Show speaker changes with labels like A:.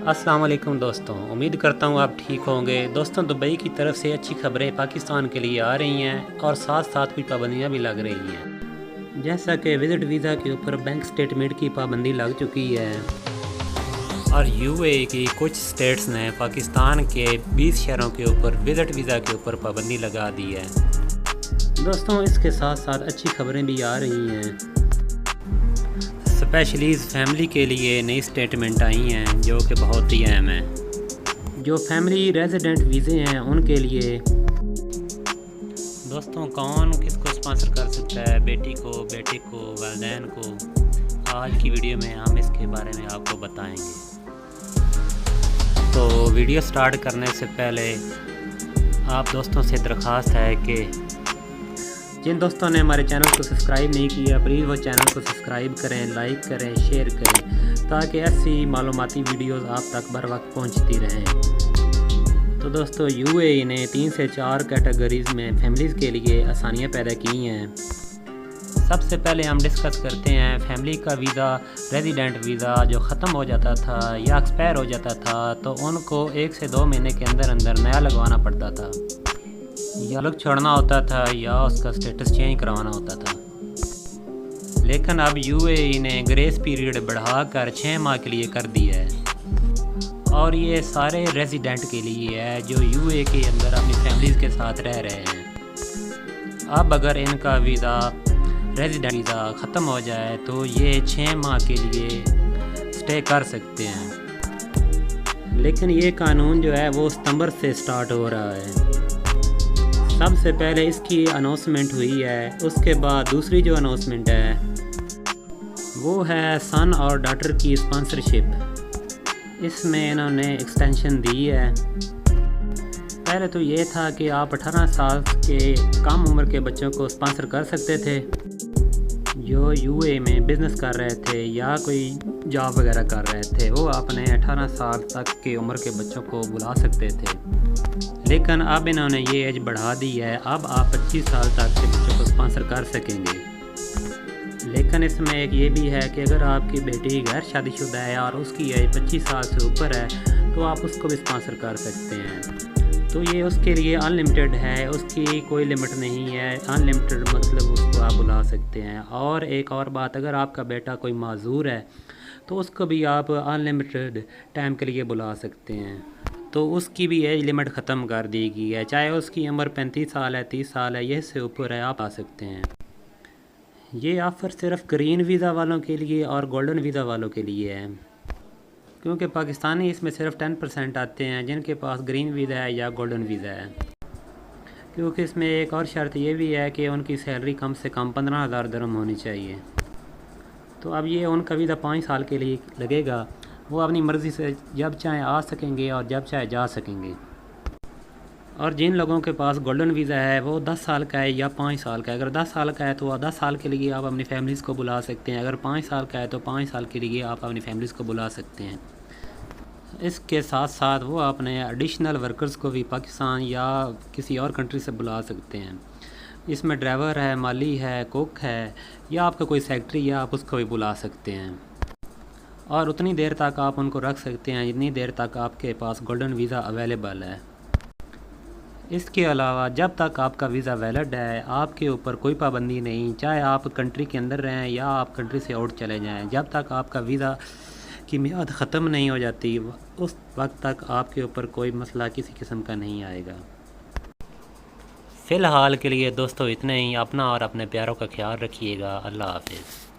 A: अस्सलाम वालेकुम दोस्तों, उम्मीद करता हूँ आप ठीक होंगे। दोस्तों, दुबई की तरफ से अच्छी खबरें पाकिस्तान के लिए आ रही हैं और साथ साथ कुछ पाबंदियाँ भी लग रही हैं। जैसा कि विज़िट वीज़ा के ऊपर बैंक स्टेटमेंट की पाबंदी लग चुकी है और यूएई की कुछ स्टेट्स ने पाकिस्तान के 20 शहरों के ऊपर विज़िट वीज़ा के ऊपर पाबंदी लगा दी है। दोस्तों, इसके साथ साथ अच्छी खबरें भी आ रही हैं। स्पेशली फैमिली के लिए नई स्टेटमेंट आई हैं जो कि बहुत ही अहम है। जो फैमिली रेजिडेंट वीज़े हैं उनके लिए दोस्तों कौन किसको स्पॉन्सर कर सकता है, बेटी को, बेटे को, वालिदैन को, आज की वीडियो में हम इसके बारे में आपको बताएंगे। तो वीडियो स्टार्ट करने से पहले आप दोस्तों से दरख्वास्त है कि जिन दोस्तों ने हमारे चैनल को सब्सक्राइब नहीं किया, प्लीज़ वो चैनल को सब्सक्राइब करें, लाइक करें, शेयर करें, ताकि ऐसी मालूमाती वीडियोस आप तक बर वक्त पहुँचती रहें। तो दोस्तों, यूएई ने 3 से 4 कैटेगरीज़ में फैमिलीज़ के लिए आसानियाँ पैदा की हैं। सबसे पहले हम डिस्कस करते हैं फैमिली का वीज़ा। रेजिडेंट वीज़ा जो ख़त्म हो जाता था या एक्सपायर हो जाता था तो उनको 1 से 2 महीने के अंदर अंदर नया लगवाना पड़ता था, या अलग छोड़ना होता था या उसका स्टेटस चेंज करवाना होता था। लेकिन अब यूएई ने ग्रेस पीरियड बढ़ाकर 6 माह के लिए कर दिया है और ये सारे रेजिडेंट के लिए है जो यूएई के अंदर अपनी फैमिलीज़ के साथ रह रहे हैं। अब अगर इनका वीज़ा रेजिडेंट वीज़ा ख़त्म हो जाए तो ये 6 माह के लिए स्टे कर सकते हैं। लेकिन ये कानून जो है वो सितंबर से स्टार्ट हो रहा है। सबसे पहले इसकी अनाउंसमेंट हुई है, उसके बाद दूसरी जो अनाउंसमेंट है वो है सन और डॉटर की स्पॉन्सरशिप। इसमें इन्होंने एक्सटेंशन दी है। पहले तो ये था कि आप 18 साल के कम उम्र के बच्चों को स्पॉन्सर कर सकते थे जो यूएई में बिज़नेस कर रहे थे या कोई जॉब वगैरह कर रहे थे। वो अपने 18 साल तक की उम्र के बच्चों को बुला सकते थे। लेकिन अब इन्होंने ये एज बढ़ा दी है, अब आप 25 साल तक के बच्चों को स्पॉन्सर कर सकेंगे। लेकिन इसमें एक ये भी है कि अगर आपकी बेटी गैर शादीशुदा है और उसकी एज 25 साल से ऊपर है तो आप उसको भी स्पॉन्सर कर सकते हैं। तो ये उसके लिए अनलिमिटेड है, उसकी कोई लिमिट नहीं है। अनलिमिटेड मतलब उसको आप बुला सकते हैं। और एक और बात, अगर आपका बेटा कोई माजूर है तो उसको भी आप अनलिमिटेड टाइम के लिए बुला सकते हैं। तो उसकी भी एज लिमिट ख़त्म कर दी गई है, चाहे उसकी उम्र 35 साल है, 30 साल है, ये से ऊपर है, आप आ सकते हैं। ये ऑफ़र सिर्फ ग्रीन वीज़ा वालों के लिए और गोल्डन वीज़ा वालों के लिए है, क्योंकि पाकिस्तानी इसमें सिर्फ 10% आते हैं जिनके पास ग्रीन वीज़ा है या गोल्डन वीज़ा है। क्योंकि इसमें एक और शर्त ये भी है कि उनकी सैलरी कम से कम 15,000 दिरहम होनी चाहिए। तो अब ये उनका वीज़ा 5 साल के लिए लगेगा। वो अपनी मर्ज़ी से जब चाहे आ सकेंगे और जब चाहे जा सकेंगे। और जिन लोगों के पास गोल्डन वीज़ा है वो 10 साल का है या 5 साल का है। अगर 10 साल का है तो 10 साल के लिए आप अपनी फैमिलीज़ को बुला सकते हैं। अगर 5 साल का है तो 5 साल के लिए आप अपनी फैमिलीज़ को बुला सकते हैं। इसके साथ साथ वो अपने एडिशनल वर्कर्स को भी पाकिस्तान या किसी और कंट्री से बुला सकते हैं। इसमें ड्राइवर है, माली है, कुक है, या आपका कोई सेक्रेटरी या आप उसको भी बुला सकते हैं। और उतनी देर तक आप उनको रख सकते हैं जितनी देर तक आपके पास गोल्डन वीज़ा अवेलेबल है। इसके अलावा जब तक आपका वीज़ा वैलिड है आपके ऊपर कोई पाबंदी नहीं, चाहे आप कंट्री के अंदर रहें या आप कंट्री से आउट चले जाएं। जब तक आपका वीज़ा की मियाद ख़त्म नहीं हो जाती उस वक्त तक आपके ऊपर कोई मसला किसी किस्म का नहीं आएगा। फ़िलहाल के लिए दोस्तों इतना ही। अपना और अपने प्यारों का ख्याल रखिएगा। अल्लाह हाफ़िज़।